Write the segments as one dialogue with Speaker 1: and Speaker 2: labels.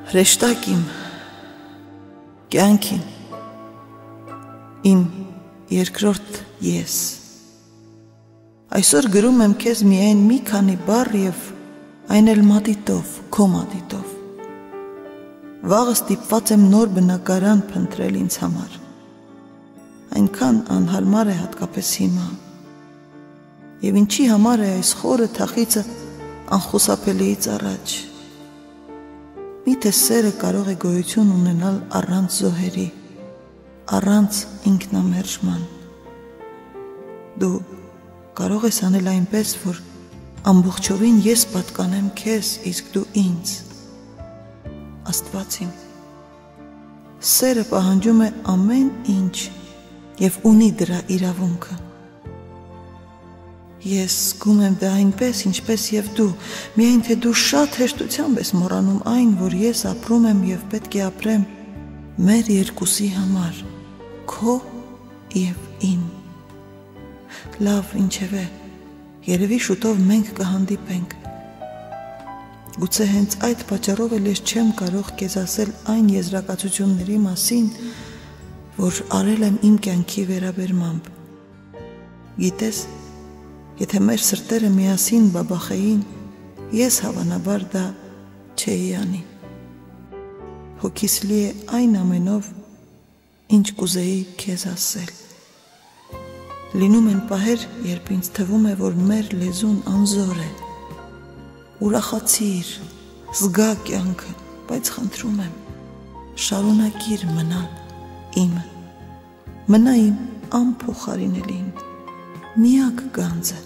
Speaker 1: Հրեշտակ իմ, կյանքին, իմ երկրորդ ես, այսօր գրում եմ քեզ միայն մի քանի բառ և այն էլ մատիտով, քո մատիտով, վաղը ստիպված եմ նոր բնակարան փնտրել ինձ համար, այնքան անհարմար է հատկապես հիմա, և ինչի համար է այս խորը թախիծը անխուսափելիից առաջ, միթե սերը կարող է գոյություն ունենալ առանց զոհերի, առանց ինքնամերժման, դու կարող ես անել այնպես, որ ամբողջովին ես պատկանեմ քեզ, իսկ դու ինձ, Աստված իմ, սերը պահանջում է ամեն ինչ և ունի դրա իրավունքը, ես զգում եմ դա այնպես, ինչպես և դու, միայն թե դու շատ հեշտությամբ ես մոռանում այն, որ ես ապրում եմ և պետք է ապրեմ մեր երկուսի համար, քո և իմ, լավ ինչևէ, երևի շուտով մենք կհանդիպենք, գուցե հենց այդ պատճառով էլ ես չեմ կարող քեզ ասել այն եզրակացությունների մասին, որ արել եմ իմ կյանքի վերաբերմամբ, գիտես, եթե մեր սրտերը միասին բաբախեին, ես հավանաբար դա չէի անի, հոգիս լի է այն ամենով, ինչ կուզեի քեզ ասել, լինում են պահեր, երբ ինձ թվում է, որ մեր լեզուն անզոր է, ուրախացիր, զգա կյանքը, բայց խնդրում եմ, շարունակիր մնալ իմը, մնա իմ անփոխարինելին, միակ գանձը,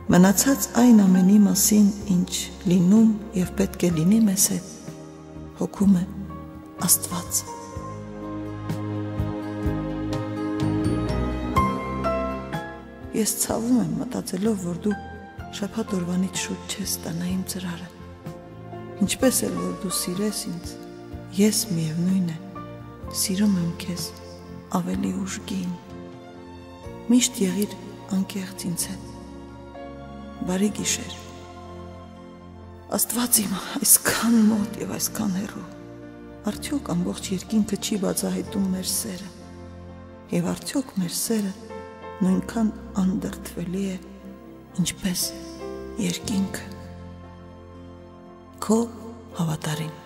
Speaker 1: մնացած այն ամենի մասին, ինչ լինում և պետք է լինի մեզ հետ, հոգում է Աստված։ Ես ցավում եմ մտածելով, որ դու շաբաթ օրվանից շուտ չես ստանա իմ ծրարը, ինչպես էլ որ դու սիրես ինձ, ես միևնույն է, սիրում եմ քեզ ավելի ուժգին, միշտ եղիր անկեղծ ինձ հետ, բարի գիշեր, Աստված իմ այսքան մոտ և այսքան հեռու, արդյոք ամբողջ երկինքը չի բացահայտում մեր սերը, և արդյոք մեր սերը նույնքան անդրդվելի է, ինչպես երկինքը, քո հավատարիմ